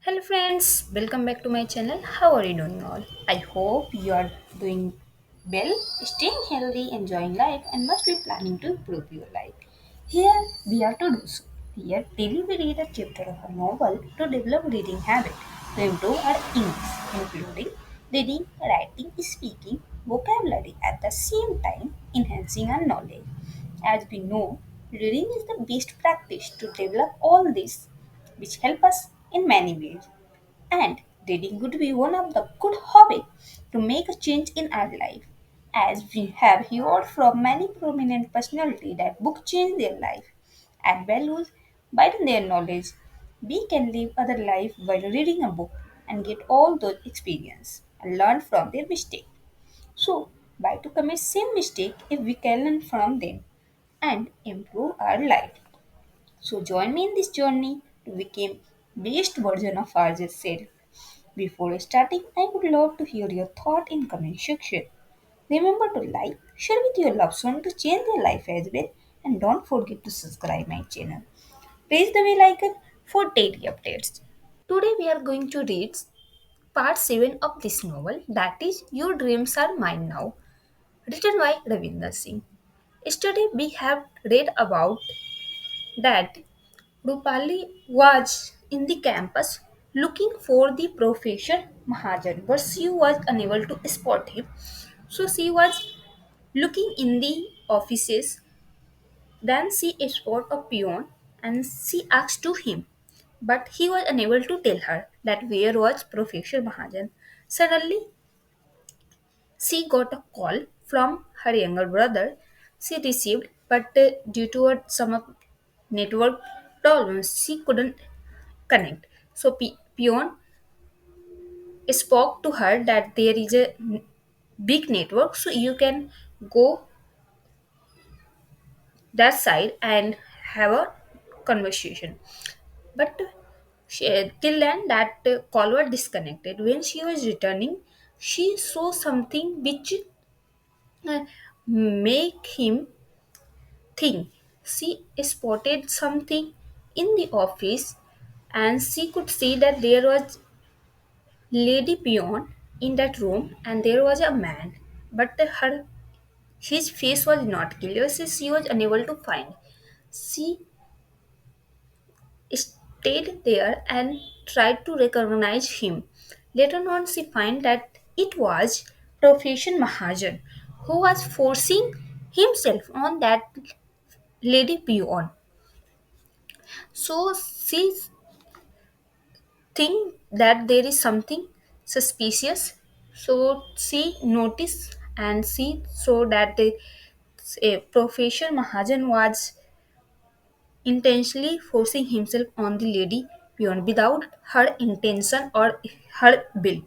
Hello friends, welcome back to my channel. How are you doing all? I hope you are doing well, staying healthy, enjoying life and must be planning to improve your life. Here we are to do so. Here daily we read a chapter of a novel to develop reading habit to improve our English, including reading, writing, speaking, vocabulary at the same time enhancing our knowledge. As we know, reading is the best practice to develop all this which help us in many ways. And reading would be one of the good hobby to make a change in our life. As we have heard from many prominent personalities that books change their life and values widen their knowledge. We can live other life by reading a book and get all those experience and learn from their mistake. So, why to commit same mistake if we can learn from them and improve our life? So join me in this journey to become best version of ourselves. Before starting, I would love to hear your thought in comment section. Remember to like, share with your loved one to change their life as well, and don't forget to subscribe my channel. Press the bell icon for daily updates. Today we are going to read part 7 of this novel, that is Your Dreams Are Mine Now, written by Ravinder Singh. Yesterday we have read about that Rupali was in the campus looking for the Professor Mahajan, but she was unable to spot him. So she was looking in the offices. Then she spotted a peon and she asked to him, but he was unable to tell her that where was Professor Mahajan. Suddenly, she got a call from her younger brother. She received, but due to some network problems, she couldn't connect. So Peon spoke to her that there is a big network, so you can go that side and have a conversation. But till then, that call was disconnected. When she was returning, she saw something which make him think. She spotted something in the office, and she could see that there was lady peon in that room and there was a man, but his face was not clear, so she was unable to find. She stayed there and tried to recognize him. Later on, she find that it was Professor Mahajan who was forcing himself on that lady peon. So she think that there is something suspicious. So she noticed and she saw that the Professor Mahajan was intentionally forcing himself on the lady peon without her intention or her will.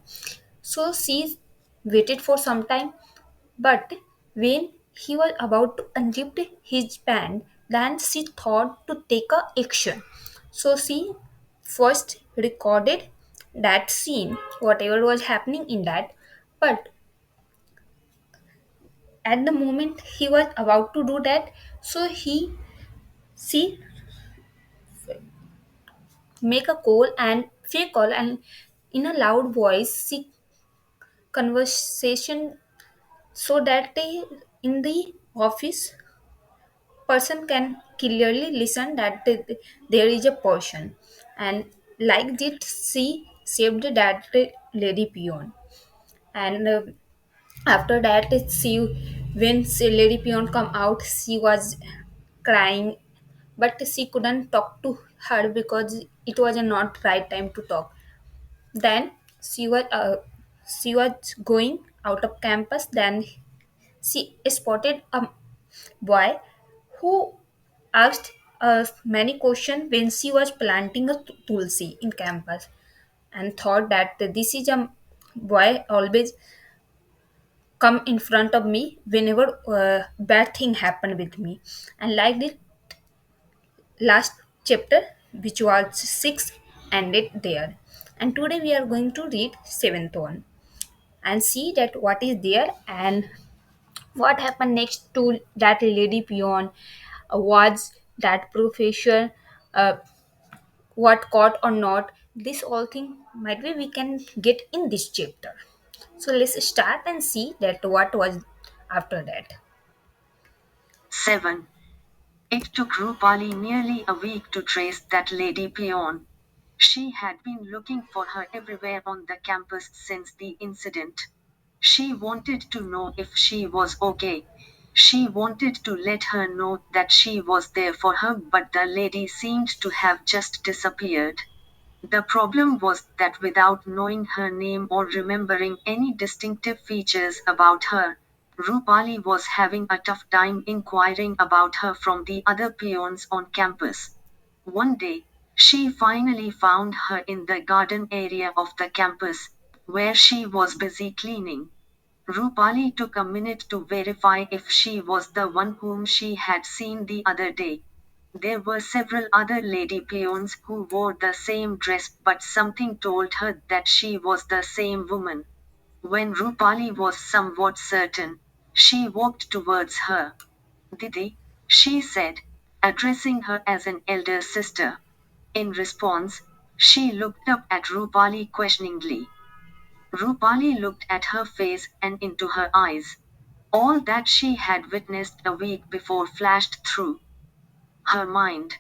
So she waited for some time, but when he was about to unzip his pant, then she thought to take a action. So she first recorded that scene, whatever was happening in that, but at the moment he was about to do that, so she make a call and fake call and in a loud voice she conversation so that in the office person can clearly listen that there is a person, and like this she saved that lady peon. And after that she when lady peon come out she was crying, but she couldn't talk to her because it was a not right time to talk. Then she was going out of campus. Then she spotted a boy who asked many questions when she was planting a tulsi in campus, and thought that this is a boy always come in front of me whenever bad thing happen with me. And like this last chapter, which was 6, ended there, and today we are going to read 7th one and see that what is there and what happened next to that lady peon. Was that professor what caught or not, This all thing might be we can get in this chapter. So let's start and see that what was after that. 7. It took Rupali nearly a week to trace that lady peon. She had been looking for her everywhere on the campus since the incident. She wanted to know if she was okay. She wanted to let her know that she was there for her, but the lady seemed to have just disappeared. The problem was that without knowing her name or remembering any distinctive features about her, Rupali was having a tough time inquiring about her from the other peons on campus. One day, she finally found her in the garden area of the campus, where she was busy cleaning. Rupali took a minute to verify if she was the one whom she had seen the other day. There were several other lady peons who wore the same dress, but something told her that she was the same woman. When Rupali was somewhat certain, she walked towards her. Didi, she said, addressing her as an elder sister. In response, she looked up at Rupali questioningly. Rupali looked at her face and into her eyes. All that she had witnessed a week before flashed through her mind.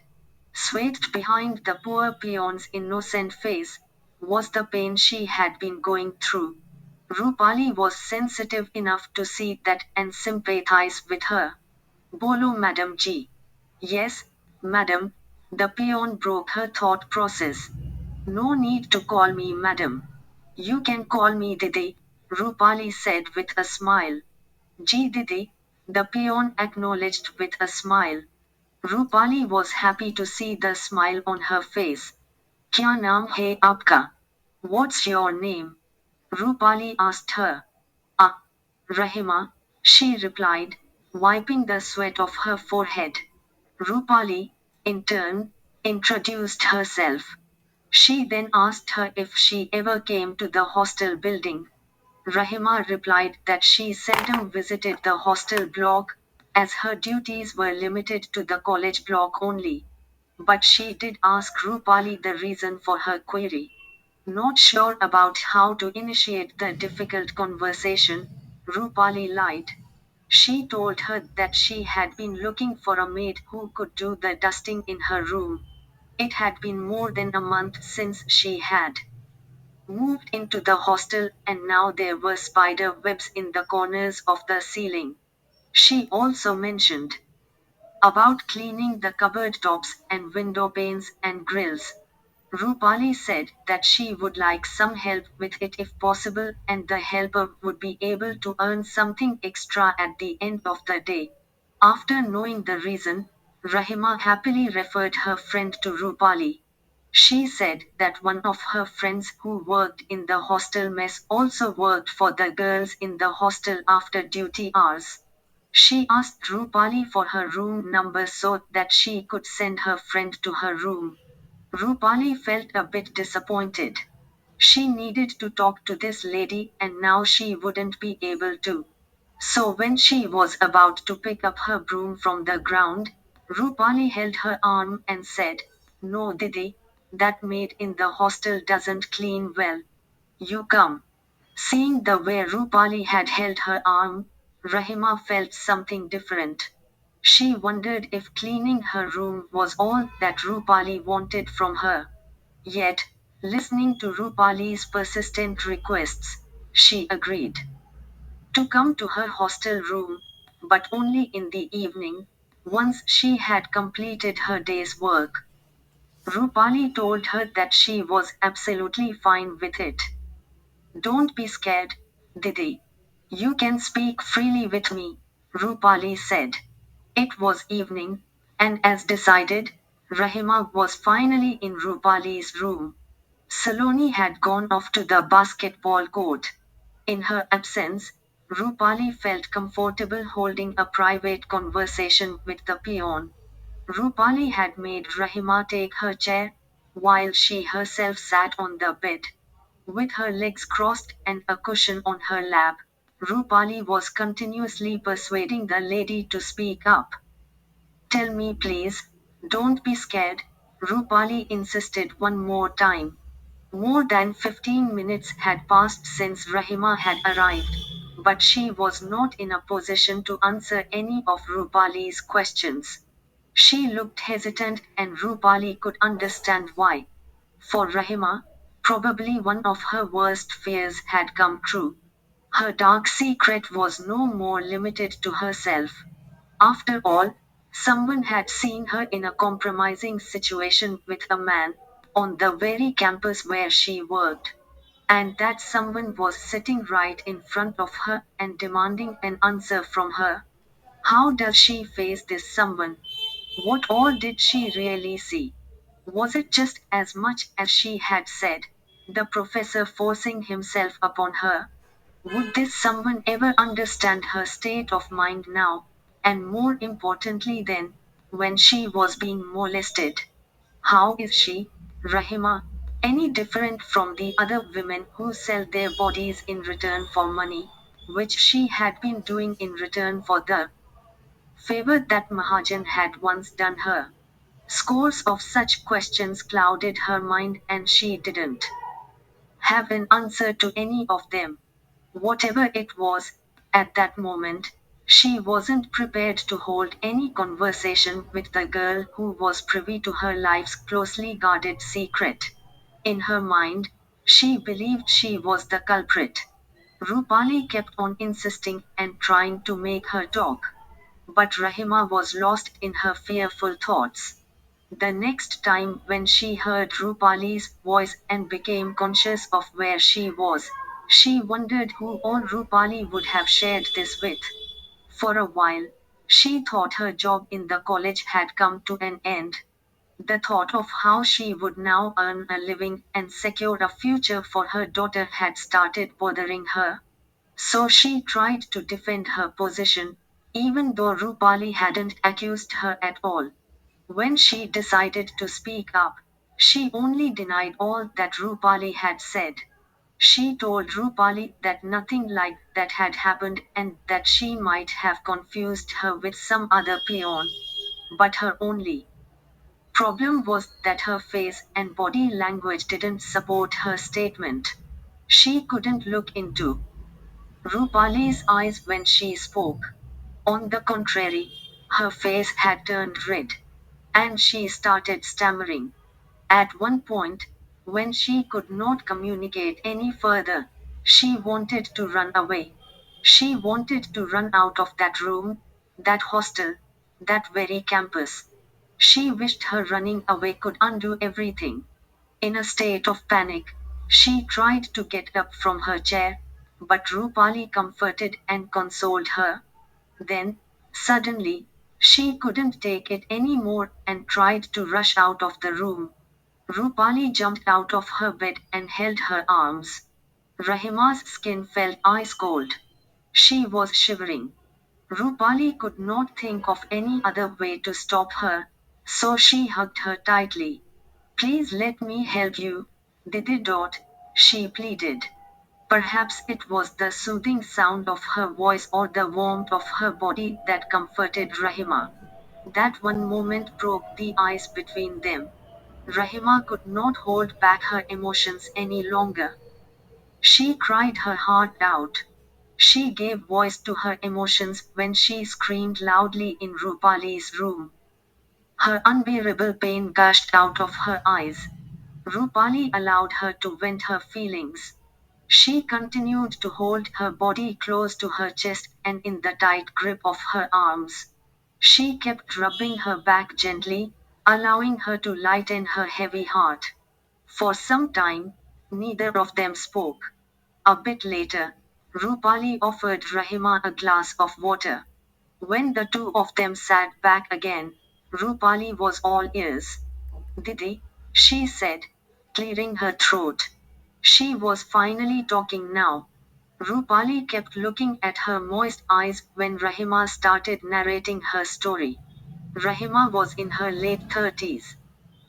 Swathed behind the poor peon's innocent face was the pain she had been going through. Rupali was sensitive enough to see that and sympathize with her. Bolo Madam Ji. Yes, madam, the peon broke her thought process. No need to call me madam. You can call me Didi, Rupali said with a smile. Ji Didi, the peon acknowledged with a smile. Rupali was happy to see the smile on her face. Kya naam hai aapka? What's your name? Rupali asked her. Ah, Rahima, she replied, wiping the sweat off her forehead. Rupali, in turn, introduced herself. She then asked her if she ever came to the hostel building. Rahima replied that she seldom visited the hostel block, as her duties were limited to the college block only. But she did ask Rupali the reason for her query. Not sure about how to initiate the difficult conversation, Rupali lied. She told her that she had been looking for a maid who could do the dusting in her room. It had been more than a month since she had moved into the hostel, and now there were spider webs in the corners of the ceiling. She also mentioned about cleaning the cupboard tops and window panes and grills. Rupali said that she would like some help with it if possible, and the helper would be able to earn something extra at the end of the day. After knowing the reason, Rahima happily referred her friend to Rupali. She said that one of her friends who worked in the hostel mess also worked for the girls in the hostel after duty hours. She asked Rupali for her room number so that she could send her friend to her room. Rupali felt a bit disappointed. She needed to talk to this lady and now she wouldn't be able to. So when she was about to pick up her broom from the ground, Rupali held her arm and said, No Didi, that maid in the hostel doesn't clean well. You come. Seeing the way Rupali had held her arm, Rahima felt something different. She wondered if cleaning her room was all that Rupali wanted from her. Yet, listening to Rupali's persistent requests, she agreed to come to her hostel room, but only in the evening, once she had completed her day's work. Rupali told her that she was absolutely fine with it. Don't be scared, Didi. You can speak freely with me, Rupali said. It was evening, and as decided, Rahima was finally in Rupali's room. Saloni had gone off to the basketball court. In her absence, Rupali felt comfortable holding a private conversation with the peon. Rupali had made Rahima take her chair, while she herself sat on the bed. With her legs crossed and a cushion on her lap, Rupali was continuously persuading the lady to speak up. Tell me please, don't be scared, Rupali insisted one more time. More than 15 minutes had passed since Rahima had arrived, but she was not in a position to answer any of Rupali's questions. She looked hesitant, and Rupali could understand why. For Rahima, probably one of her worst fears had come true. Her dark secret was no more limited to herself. After all, someone had seen her in a compromising situation with a man, on the very campus where she worked. And that someone was sitting right in front of her and demanding an answer from her. How does she face this someone? What all did she really see? Was it just as much as she had said, the professor forcing himself upon her? Would this someone ever understand her state of mind now, and more importantly then, when she was being molested? How is she, Rahima, any different from the other women who sell their bodies in return for money, which she had been doing in return for the favor that Mahajan had once done her? Scores of such questions clouded her mind, and she didn't have an answer to any of them. Whatever it was, at that moment, she wasn't prepared to hold any conversation with the girl who was privy to her life's closely guarded secret. In her mind, she believed she was the culprit. Rupali kept on insisting and trying to make her talk. But Rahima was lost in her fearful thoughts. The next time when she heard Rupali's voice and became conscious of where she was, she wondered who all Rupali would have shared this with. For a while, she thought her job in the college had come to an end. The thought of how she would now earn a living and secure a future for her daughter had started bothering her. So she tried to defend her position, even though Rupali hadn't accused her at all. When she decided to speak up, she only denied all that Rupali had said. She told Rupali that nothing like that had happened and that she might have confused her with some other peon. But her only problem was that her face and body language didn't support her statement. She couldn't look into Rupali's eyes when she spoke. On the contrary, her face had turned red, and she started stammering. At one point, when she could not communicate any further, she wanted to run away. She wanted to run out of that room, that hostel, that very campus. She wished her running away could undo everything. In a state of panic, she tried to get up from her chair, but Rupali comforted and consoled her. Then, suddenly, she couldn't take it any more and tried to rush out of the room. Rupali jumped out of her bed and held her arms. Rahima's skin felt ice cold. She was shivering. Rupali could not think of any other way to stop her, so she hugged her tightly. Please let me help you, Didi. She pleaded. Perhaps it was the soothing sound of her voice or the warmth of her body that comforted Rahima. That one moment broke the ice between them. Rahima could not hold back her emotions any longer. She cried her heart out. She gave voice to her emotions when she screamed loudly in Rupali's room. Her unbearable pain gushed out of her eyes. Rupali allowed her to vent her feelings. She continued to hold her body close to her chest and in the tight grip of her arms. She kept rubbing her back gently, allowing her to lighten her heavy heart. For some time, neither of them spoke. A bit later, Rupali offered Rahima a glass of water. When the two of them sat back again, Rupali was all ears. Didi, she said, clearing her throat. She was finally talking now. Rupali kept looking at her moist eyes when Rahima started narrating her story. Rahima was in her late 30s.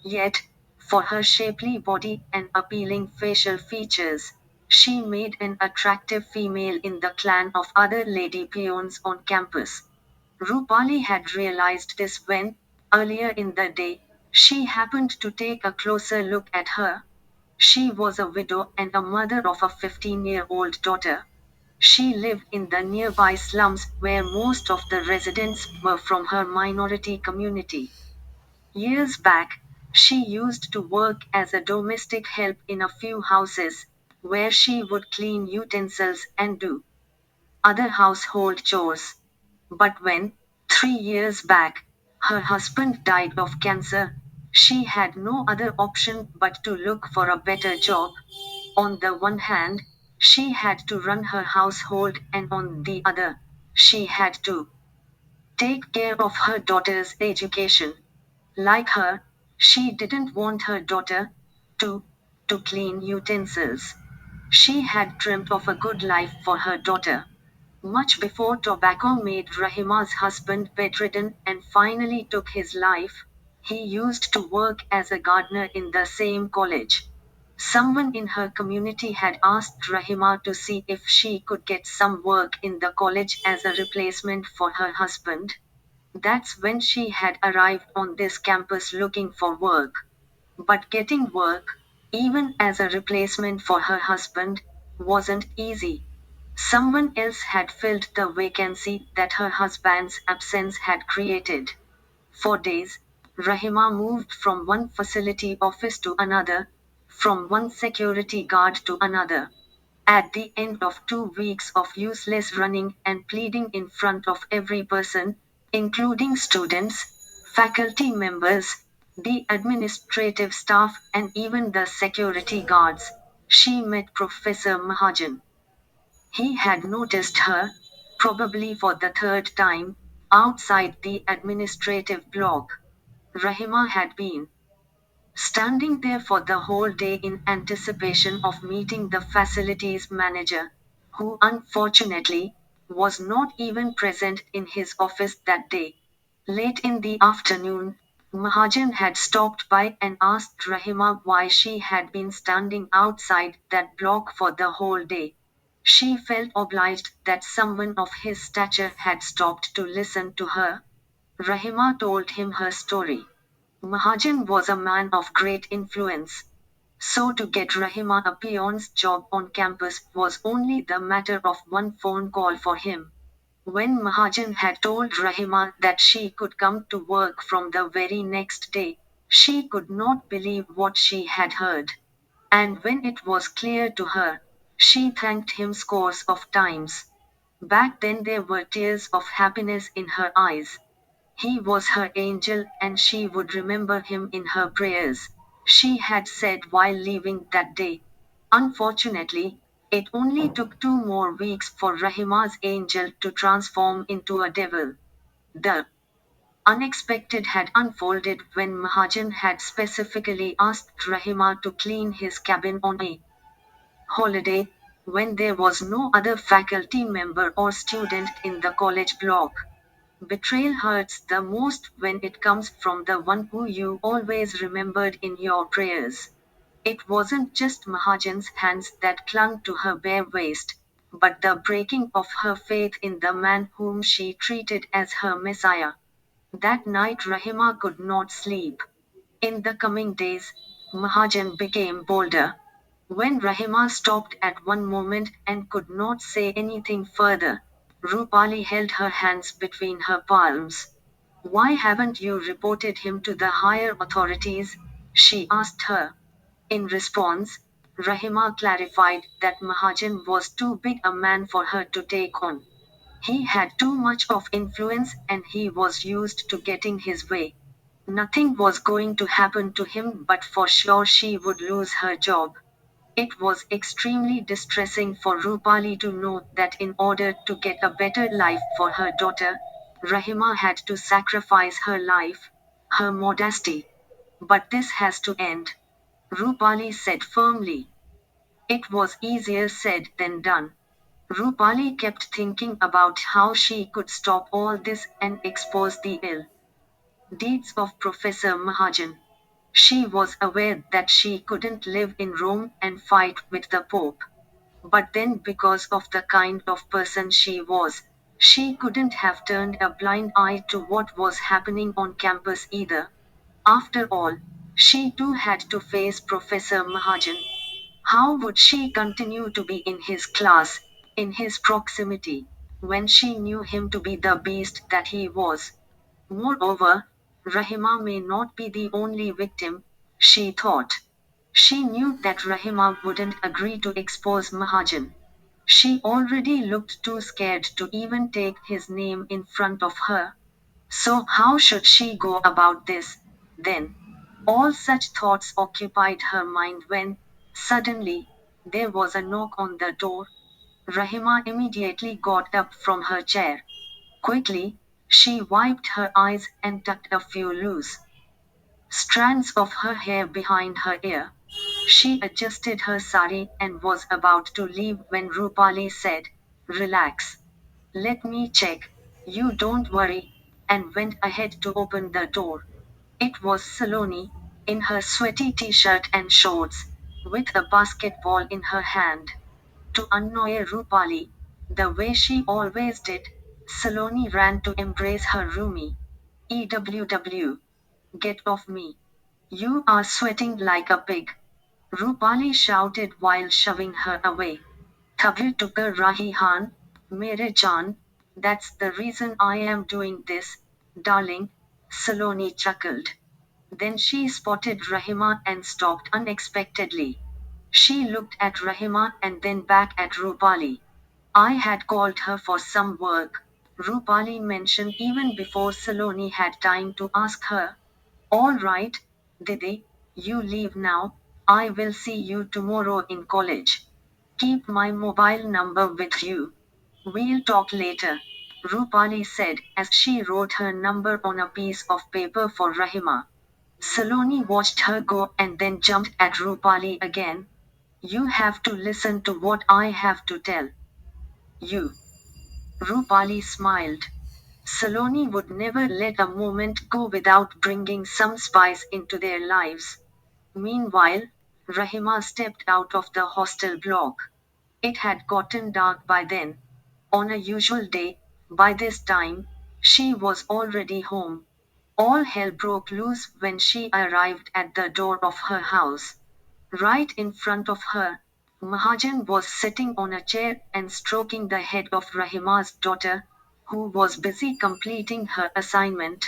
Yet, for her shapely body and appealing facial features, she made an attractive female in the clan of other lady peons on campus. Rupali had realized this when, earlier in the day, she happened to take a closer look at her. She was a widow and a mother of a 15-year-old daughter. She lived in the nearby slums where most of the residents were from her minority community. Years back, she used to work as a domestic help in a few houses, where she would clean utensils and do other household chores. But when, 3 years back, her husband died of cancer, she had no other option but to look for a better job. On the one hand, she had to run her household, and on the other, she had to take care of her daughter's education. Like her, she didn't want her daughter to to clean utensils. She had dreamt of a good life for her daughter. Much before tobacco made Rahima's husband bedridden and finally took his life, he used to work as a gardener in the same college. Someone in her community had asked Rahima to see if she could get some work in the college as a replacement for her husband. That's when she had arrived on this campus looking for work. But getting work, even as a replacement for her husband, wasn't easy. Someone else had filled the vacancy that her husband's absence had created. For days, Rahima moved from one facility office to another, from one security guard to another. At the end of 2 weeks of useless running and pleading in front of every person, including students, faculty members, the administrative staff, and even the security guards, she met Professor Mahajan. He had noticed her, probably for the third time, outside the administrative block. Rahima had been standing there for the whole day in anticipation of meeting the facilities manager, who unfortunately was not even present in his office that day. Late in the afternoon, Mahajan had stopped by and asked Rahima why she had been standing outside that block for the whole day. She felt obliged that someone of his stature had stopped to listen to her. Rahima told him her story. Mahajan was a man of great influence. So to get Rahima a peon's job on campus was only the matter of one phone call for him. When Mahajan had told Rahima that she could come to work from the very next day, she could not believe what she had heard. And when it was clear to her, she thanked him scores of times. Back then there were tears of happiness in her eyes. He was her angel and she would remember him in her prayers, she had said while leaving that day. Unfortunately, it only took 2 more weeks for Rahima's angel to transform into a devil. The unexpected had unfolded when Mahajan had specifically asked Rahima to clean his cabin on a holiday, when there was no other faculty member or student in the college block. Betrayal hurts the most when it comes from the one who you always remembered in your prayers. It wasn't just Mahajan's hands that clung to her bare waist, but the breaking of her faith in the man whom she treated as her Messiah. That night Rahima could not sleep. In the coming days, Mahajan became bolder. When Rahima stopped at one moment and could not say anything further, Rupali held her hands between her palms. Why haven't you reported him to the higher authorities? She asked her. In response, Rahima clarified that Mahajan was too big a man for her to take on. He had too much of influence and he was used to getting his way. Nothing was going to happen to him, but for sure she would lose her job. It was extremely distressing for Rupali to know that in order to get a better life for her daughter, Rahima had to sacrifice her life, her modesty. But this has to end, Rupali said firmly. It was easier said than done. Rupali kept thinking about how she could stop all this and expose the ill deeds of Professor Mahajan. She was aware that she couldn't live in Rome and fight with the Pope. But then, because of the kind of person she was, she couldn't have turned a blind eye to what was happening on campus either. After all, She too had to face Professor Mahajan. How would she continue to be in his class, in his proximity, when she knew him to be the beast that he was? Moreover, Rahima may not be the only victim, she thought. She knew that Rahima wouldn't agree to expose Mahajan. She already looked too scared to even take his name in front of her. So, how should she go about this, then? All such thoughts occupied her mind when, suddenly, there was a knock on the door. Rahima immediately got up from her chair. Quickly, she wiped her eyes and tucked a few loose strands of her hair behind her ear. She adjusted her sari and was about to leave when Rupali said, "Relax. Let me check. You don't worry," and went ahead to open the door. It was Saloni, in her sweaty t-shirt and shorts, with a basketball in her hand. To annoy Rupali, the way she always did, Saloni ran to embrace her roomie. "EWW. Get off me. You are sweating like a pig," Rupali shouted while shoving her away. "Tabhi tukar rahi han, mere jaan, that's the reason I am doing this, darling," Saloni chuckled. Then she spotted Rahima and stopped unexpectedly. She looked at Rahima and then back at Rupali. "I had called her for some work," Rupali mentioned even before Saloni had time to ask her. "All right, Didi, you leave now. I will see you tomorrow in college. Keep my mobile number with you. We'll talk later," Rupali said as she wrote her number on a piece of paper for Rahima. Saloni watched her go and then jumped at Rupali again. "You have to listen to what I have to tell you." Rupali smiled. Saloni would never let a moment go without bringing some spice into their lives. Meanwhile, Rahima stepped out of the hostel block. It had gotten dark by then. On a usual day, by this time, she was already home. All hell broke loose when she arrived at the door of her house. Right in front of her, Mahajan was sitting on a chair and stroking the head of Rahima's daughter, who was busy completing her assignment.